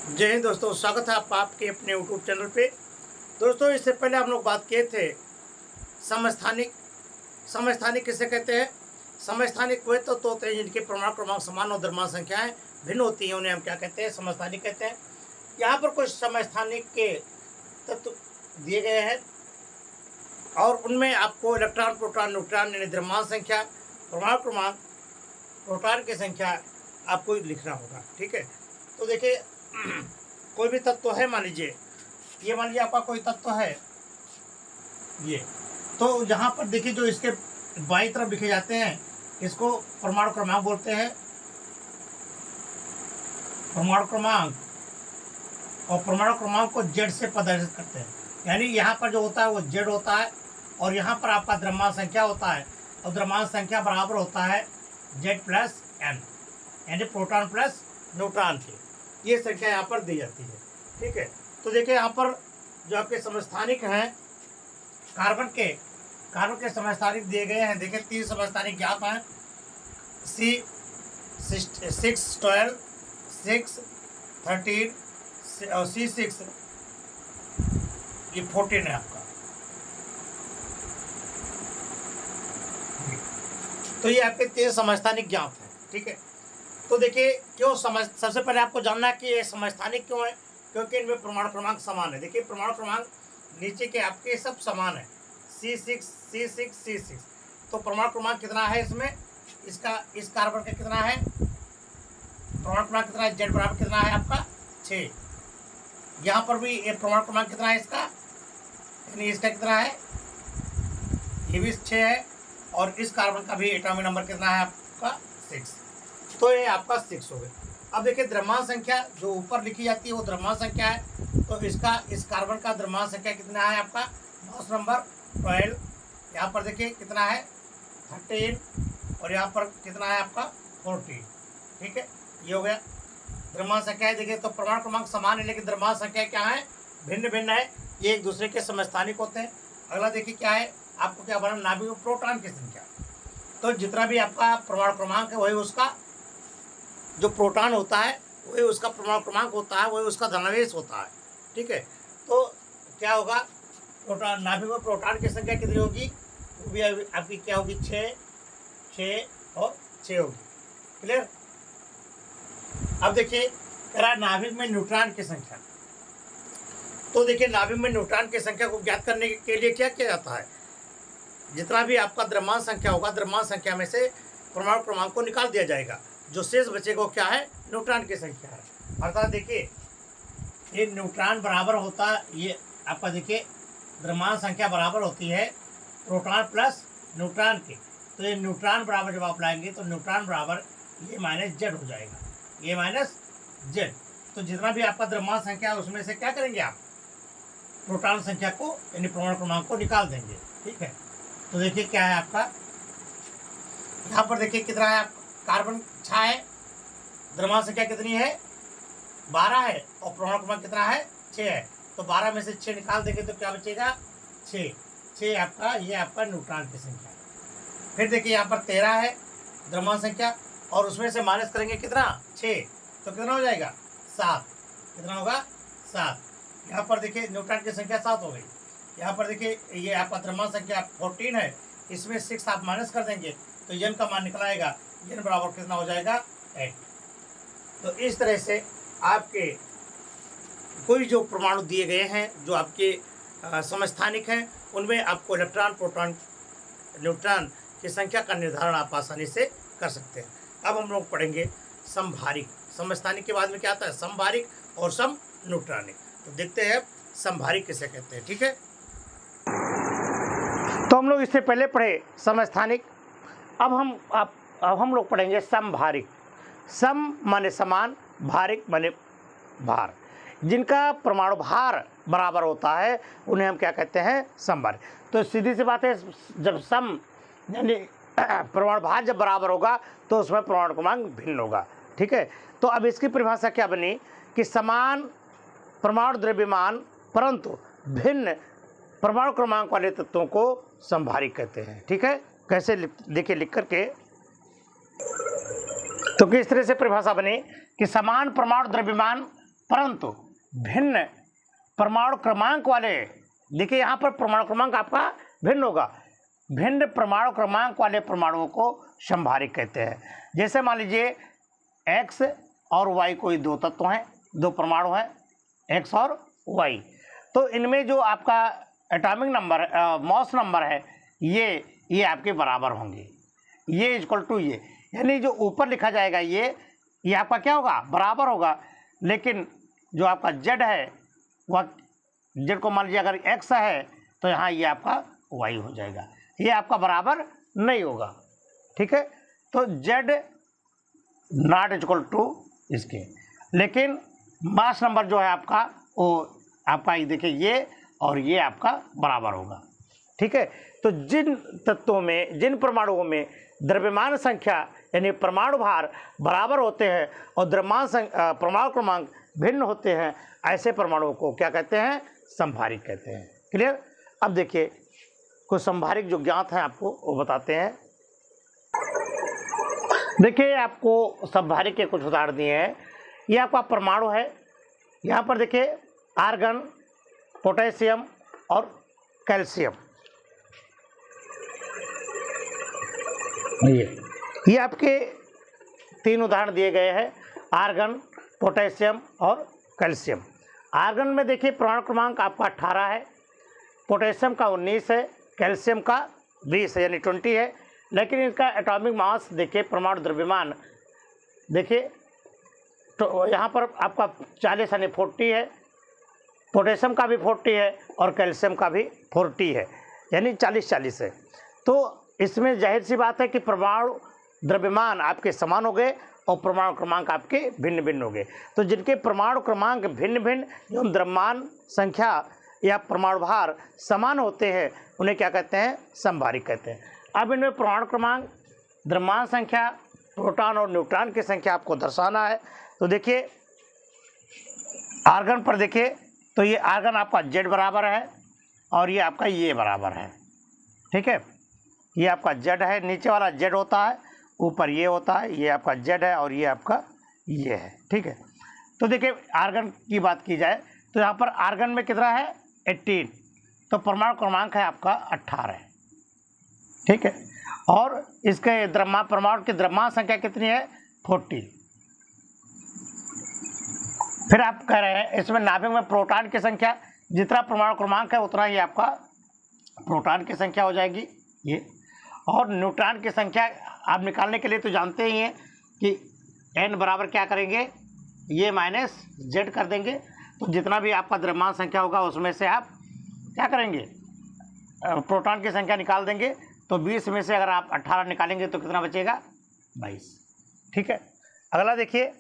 जय हिंद दोस्तों, स्वागत है आपके अपने यूट्यूब चैनल पे। दोस्तों, इससे पहले हम लोग बात किए थे समस्थानिक। समस्थानिक किसे कहते हैं? समस्थानिक वे तत्व होते हैं जिनके परमाणु क्रमांक समान और द्रव्यमान संख्याएं भिन्न होती हैं, उन्हें हम क्या कहते हैं? समस्थानिक कहते हैं। यहाँ पर कुछ समस्थानिक के तत्व दिए गए हैं और उनमें आपको इलेक्ट्रॉन, प्रोटॉन, न्यूट्रॉन यानी द्रव्यमान संख्या, परमाणु क्रमांक, प्रोटॉन की संख्या आपको लिखना होगा। ठीक है, तो देखिए कोई भी तत्व है, मान लीजिए आपका कोई तत्व है ये, तो यहाँ पर देखिए जो इसके बाईं तरफ लिखे जाते हैं इसको परमाणु क्रमांक बोलते हैं। परमाणु क्रमांक, और परमाणु क्रमांक को जेड से प्रदर्शित करते हैं, यानी यहाँ पर जो होता है वो जेड होता है और यहाँ पर आपका द्रव्यमान संख्या होता है और द्रव्यमान संख्या बराबर होता है जेड प्लस एन, यानी प्रोटॉन प्लस न्यूट्रॉन की ये संख्या यहाँ पर दी जाती है। ठीक है, तो देखिए यहाँ पर जो आपके समस्थानिक हैं कार्बन के समस्थानिक दिए गए हैं। देखिए 3 समस्थानिक ज्ञात हैं, C6 12 6 13 और C6 ये 14 है आपका। तो ये आपके 3 समस्थानिक ज्ञात हैं। ठीक है, तो देखिए सबसे पहले आपको जानना है कि ये समस्थानिक क्यों है, क्योंकि इनमें परमाणु क्रमांक समान है। देखिए परमाणु क्रमांक नीचे के आपके सब समान है, C6 तो परमाणु क्रमांक कितना है इसमें, इस कार्बन का कितना है परमाणु क्रमांक कितना है, जेड बराबर कितना है आपका 6। यहाँ पर भी ये परमाणु क्रमांक कितना है इसका, यानी इसका कितना है, ये भी 6 है और इस कार्बन का भी एटॉमिक नंबर कितना है आपका 6, तो ये आपका 6 हो गया। अब देखिए द्रव्यमान संख्या जो ऊपर लिखी जाती है वो द्रव्यमान संख्या है, तो इस कार्बन का द्रव्यमान संख्या कितना है आपका मास नंबर 12। यहाँ पर देखिए कितना है 13 और यहाँ पर कितना है आपका 14। ठीक है, ये हो गया द्रव्यमान संख्या है। देखिए तो परमाणु क्रमांक समान है लेकिन द्रव्यमान संख्या क्या है, भिन्न भिन्न है, ये एक दूसरे के समस्थानिक होते हैं। अगला देखिए क्या है, आपको क्या बना, नाभिक में प्रोटॉन की संख्या। तो जितना भी आपका परमाणु क्रमांक है वही उसका जो प्रोटॉन होता है वही उसका परमाणु क्रमांक होता है, वही उसका धनावेश होता है। ठीक है, तो क्या होगा, प्रोटॉन नाभिक में प्रोटॉन की संख्या कितनी होगी, वो भी आपकी क्या होगी 6 और 6 होगी। क्लियर। अब देखिए कह रहा है नाभिक में न्यूट्रॉन की संख्या। तो देखिए नाभिक में न्यूट्रॉन की संख्या को ज्ञात करने के लिए क्या किया जाता है, जितना भी आपका द्रव्यमान संख्या होगा द्रव्यमान संख्या में से परमाणु क्रमांक को निकाल दिया जाएगा, जो शेष बचेगा क्या है, न्यूट्रॉन की संख्या है। अर्थात देखिए ये न्यूट्रॉन बराबर होता है, ये आपका देखिए द्रव्यमान संख्या बराबर होती है प्रोटॉन प्लस न्यूट्रॉन की। तो ये न्यूट्रॉन बराबर जब आप लाएंगे तो न्यूट्रॉन बराबर ये माइनस जेड हो जाएगा, ये माइनस जेड। तो जितना भी आपका द्रव्यमान संख्या है उसमें से क्या करेंगे आप, प्रोटॉन संख्या को यानी परमाणु क्रमांक को निकाल देंगे। ठीक है, तो देखिए क्या है आपका, यहाँ पर देखिए कितना है, कार्बन 6 है, द्रव्यमान संख्या कितनी है 12 है और परमाणु क्रमांक कितना है 6 है। तो 12 में से 6 निकाल देंगे तो क्या बचेगा 6 आपका, ये आपका न्यूट्रॉन की संख्या है। फिर देखिए यहाँ पर 13 है द्रव्यमान संख्या और उसमें से माइनस करेंगे कितना 6, तो कितना हो जाएगा 7। कितना होगा 7। यहाँ पर देखिए न्यूट्रॉन की संख्या 7 हो गई। यहाँ पर देखिए ये आपका द्रव्यमान संख्या 14 है, इसमें 6 आप माइनस कर देंगे तो एन का मान निकल आएगा, एन बराबर कितना हो जाएगा 8। तो इस तरह से आपके कोई जो परमाणु दिए गए हैं जो आपके समस्थानिक हैं उनमें आपको इलेक्ट्रॉन, प्रोटॉन, न्यूट्रॉन की संख्या का निर्धारण आप आसानी से कर सकते हैं। अब हम लोग पढ़ेंगे समभारिक। समस्थानिक के बाद में क्या आता है, समभारिक और सम न्यूट्रॉनिक। तो देखते हैं समभारिक किसे कहते हैं। ठीक है, तो हम लोग इससे पहले पढ़े समस्थानिक, अब हम लोग पढ़ेंगे समभारिक। सम माने समान, भारिक माने भार। जिनका परमाणु भार बराबर होता है उन्हें हम क्या कहते हैं, समभारिक। तो सीधी सी बात है, जब सम यानी परमाणु भार जब बराबर होगा तो उसमें परमाणु क्रमांक भिन्न होगा। ठीक है, तो अब इसकी परिभाषा क्या बनी कि समान परमाणु द्रव्यमान परंतु भिन्न परमाणु क्रमांक वाले तत्वों को समभारिक कहते हैं। ठीक है, कैसे देखिए लिख करके, तो किस तरह से परिभाषा बनी कि समान परमाणु द्रव्यमान परंतु भिन्न परमाणु क्रमांक वाले, देखिए यहाँ पर परमाणु क्रमांक आपका भिन्न होगा, भिन्न परमाणु क्रमांक वाले परमाणुओं को समभारिक कहते हैं। जैसे मान लीजिए x और y कोई दो तत्व हैं, दो परमाणु हैं x और y, तो इनमें जो आपका एटॉमिक नंबर मॉस नंबर है ये आपके बराबर होंगे, ये इक्वल टू ये, यानी जो ऊपर लिखा जाएगा ये आपका क्या होगा, बराबर होगा। लेकिन जो आपका z है वह z को मान लीजिए अगर x है तो यहाँ ये आपका y हो जाएगा, ये आपका बराबर नहीं होगा। ठीक है, तो z नॉट इक्वल टू इसके, लेकिन मास नंबर जो है आपका वो आपका ये देखिए ये और ये आपका बराबर होगा। ठीक है, तो जिन तत्वों में, जिन परमाणुओं में द्रव्यमान संख्या यानी परमाणु भार बराबर होते हैं और द्रव्यमान परमाणु क्रमांक भिन्न होते हैं, ऐसे परमाणुओं को क्या कहते हैं, समभारिक कहते हैं। क्लियर। अब देखिए कुछ समभारिक जो ज्ञात हैं आपको वो बताते हैं। देखिए आपको समभारिक के कुछ उदाहरण दिए हैं। ये आपका परमाणु है, यहाँ पर देखिए आर्गन, पोटेशियम और कैल्शियम, ये आपके तीन उदाहरण दिए गए हैं, आर्गन, पोटेशियम और कैल्शियम। आर्गन में देखिए परमाणु क्रमांक आपका 18 है, पोटेशियम का 19 है, कैल्शियम का 20 है यानी 20 है, लेकिन इसका एटॉमिक मास देखिए, परमाणु द्रव्यमान देखिए, तो यहाँ पर आपका 40 यानी 40 है, पोटेशियम का भी 40 है और कैल्शियम का भी 40 है, यानी 40-40 है। तो इसमें जाहिर सी बात है कि परमाणु द्रव्यमान आपके समान हो गए और परमाणु क्रमांक आपके भिन्न भिन्न हो गए। तो जिनके परमाणु क्रमांक भिन्न भिन्न एवं द्रव्यमान संख्या या परमाणु भार समान होते हैं उन्हें क्या कहते हैं, समभारिक कहते हैं। अब इनमें परमाणु क्रमांक, द्रव्यमान संख्या, प्रोटॉन और न्यूट्रॉन की संख्या आपको दर्शाना है। तो देखिए आर्गन पर देखिए, तो ये आर्गन आपका Z बराबर है और ये आपका ये बराबर है। ठीक है, ये आपका Z है, नीचे वाला Z होता है, ऊपर ये होता है, ये आपका Z है और ये आपका ये है। ठीक है, तो देखिए आर्गन की बात की जाए तो यहाँ पर आर्गन में कितना है 18, तो परमाणु क्रमांक है आपका 18। ठीक है, और इसके परमाणु की द्रव्यमान संख्या कितनी है 40। फिर आप कह रहे हैं इसमें नाभिक में प्रोटॉन की संख्या, जितना परमाणु क्रमांक है उतना ही आपका प्रोटॉन की संख्या हो जाएगी ये। और न्यूट्रॉन की संख्या आप निकालने के लिए तो जानते ही हैं कि n बराबर क्या करेंगे, ये माइनस Z कर देंगे, तो जितना भी आपका द्रव्यमान संख्या होगा उसमें से आप क्या करेंगे, प्रोटॉन की संख्या निकाल देंगे। तो 20 में से अगर आप 18 निकालेंगे तो कितना बचेगा 22। ठीक है, अगला देखिए,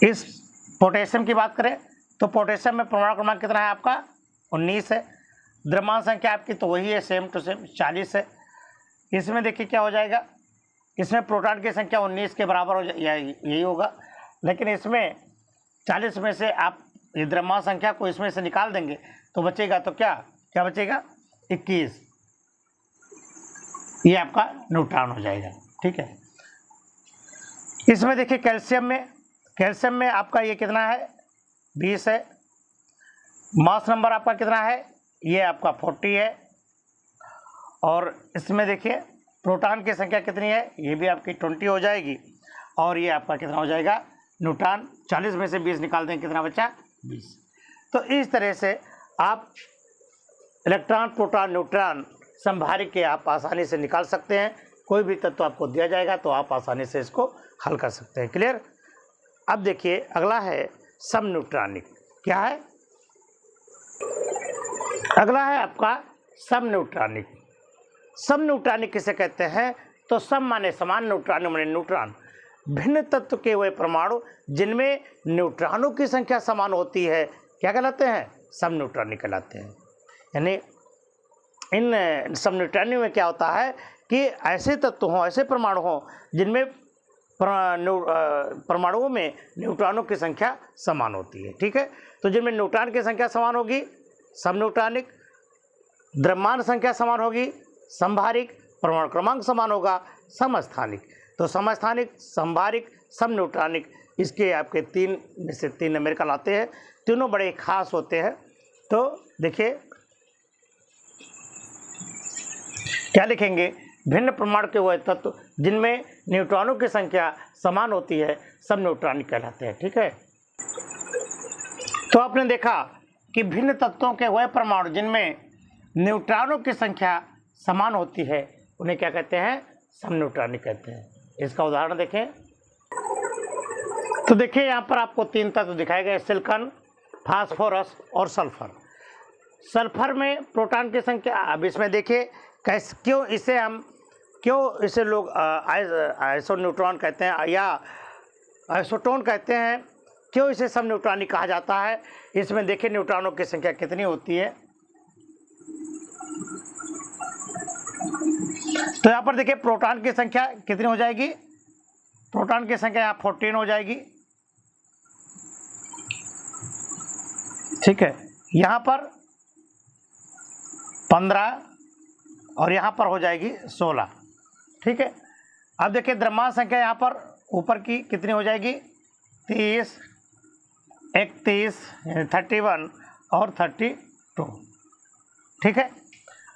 इस पोटेशियम की बात करें तो पोटेशियम में परमाणु क्रमांक कितना है आपका 19 है, द्रव्यमान संख्या आपकी तो वही है, सेम टू सेम 40 है। इसमें देखिए क्या हो जाएगा, इसमें प्रोटॉन की संख्या 19 के बराबर हो यही होगा, लेकिन इसमें 40 में से आप ये द्रव्यमान संख्या को इसमें से निकाल देंगे तो बचेगा, तो क्या बचेगा 21, ये आपका न्यूट्रॉन हो जाएगा। ठीक है, इसमें देखिए कैल्शियम में आपका ये कितना है 20 है, मास नंबर आपका कितना है, ये आपका 40 है, और इसमें देखिए प्रोटॉन की संख्या कितनी है, ये भी आपकी 20 हो जाएगी, और ये आपका कितना हो जाएगा न्यूट्रॉन, 40 में से 20 निकाल देंगे कितना बचा 20। तो इस तरह से आप इलेक्ट्रॉन, प्रोटॉन, न्यूट्रॉन समभारिक के आप आसानी से निकाल सकते हैं। कोई भी तत्व आपको दिया जाएगा तो आप आसानी से इसको हल कर सकते हैं। क्लियर। अब देखिए अगला है सम न्यूट्रॉनिक। क्या है अगला है आपका सम न्यूट्रॉनिक। सम न्यूट्रॉनिक किसे कहते हैं, तो सम माने समान, न्यूट्रॉन माने न्यूट्रॉन। भिन्न तत्व के वे परमाणु जिनमें न्यूट्रॉनों की संख्या समान होती है क्या कहलाते हैं, सम न्यूट्रॉनिक कहलाते हैं। यानी इन सम न्यूट्रॉनिक में क्या होता है कि ऐसे तत्व हों, ऐसे परमाणु हों जिनमें परमाणुओं में न्यूट्रॉनों की संख्या समान होती है। ठीक है, तो जिनमें न्यूट्रॉन की संख्या समान होगी सम न्यूट्रॉनिक, द्रव्यमान संख्या समान होगी समभारिक, परमाणु क्रमांक समान होगा समस्थानिक। तो समस्थानिक, समभारिक, सम न्यूट्रॉनिक इसके आपके 3 में से 3 न्यूमेरिकल आते हैं, तीनों बड़े खास होते हैं। तो देखिए क्या लिखेंगे, भिन्न परमाणु के वह तत्व जिनमें न्यूट्रॉनों की संख्या समान होती है सब न्यूट्रॉनिक कहलाते हैं। ठीक है, तो आपने देखा कि भिन्न तत्वों के वह परमाणु जिनमें न्यूट्रॉनों की संख्या समान होती है उन्हें क्या कहते हैं, समन्यूट्रॉनिक कहते हैं। इसका उदाहरण देखें तो देखिए यहाँ पर आपको 3 तत्व दिखाए गए, सिलिकॉन, फास्फोरस और सल्फर। सल्फर में प्रोटॉन की संख्या, अब इसमें देखिए क्यों इसे लोग आइसोन्यूट्रॉन कहते हैं या आइसोटोन कहते हैं, क्यों इसे समन्यूट्रॉनिक कहा जाता है। इसमें देखिए न्यूट्रॉनों की संख्या कितनी होती है, तो यहाँ पर देखिए प्रोटॉन की संख्या कितनी हो जाएगी, प्रोटॉन की संख्या यहाँ 14 हो जाएगी। ठीक है, यहाँ पर 15 और यहाँ पर हो जाएगी 16। ठीक है, अब देखिए द्रव्यमान संख्या यहाँ पर ऊपर की कितनी हो जाएगी, 30, 31, 31 और 32। ठीक है,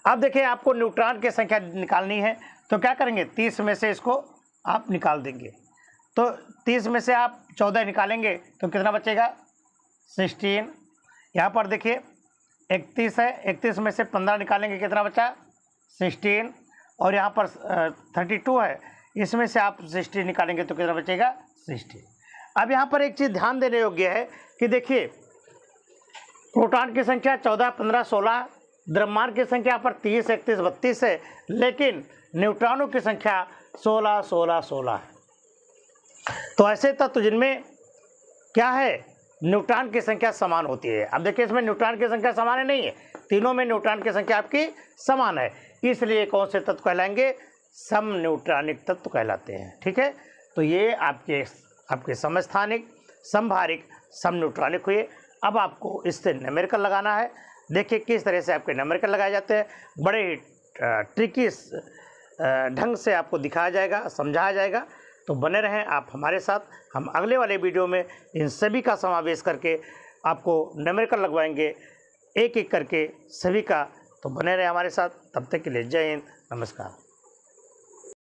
अब देखिए आपको न्यूट्रॉन की संख्या निकालनी है, तो क्या करेंगे, 30 में से इसको आप निकाल देंगे। तो 30 में से आप 14 निकालेंगे तो कितना बचेगा, 16। यहाँ पर देखिए 31 है, 31 में से 15 निकालेंगे कितना बचा, 16। और यहाँ पर 32 है, इसमें से आप 16 निकालेंगे तो कितना बचेगा, 16। अब यहाँ पर एक चीज़ ध्यान देने योग्य है कि देखिए प्रोटॉन की संख्या 14, 15, 16, द्रव्यमान की संख्या यहाँ पर 30, 31, 32 है, लेकिन न्यूट्रॉनों की संख्या 16, 16, 16 है। तो ऐसे तत्व जिनमें क्या है, न्यूट्रॉन की संख्या समान होती है। अब देखिए इसमें न्यूट्रॉन की संख्या समान नहीं है, तीनों में न्यूट्रॉन की संख्या आपकी समान है, इसलिए कौन से तत्व कहलाएंगे, समन्यूट्रॉनिक तत्व कहलाते हैं। ठीक है, तो ये आपके समस्थानिक, समभारिक, समन्यूट्रॉनिक हुए। अब आपको इससे न्यूमेरिकल लगाना है। देखिए किस तरह से आपके न्यूमेरिकल लगाए जाते हैं, बड़े ही ट्रिकी ढंग से आपको दिखाया जाएगा, समझाया जाएगा। तो बने रहें आप हमारे साथ, हम अगले वाले वीडियो में इन सभी का समावेश करके आपको न्यूमेरिकल लगवाएंगे, एक एक करके सभी का। तो बने रहें हमारे साथ, तब तक के लिए जय हिंद, नमस्कार।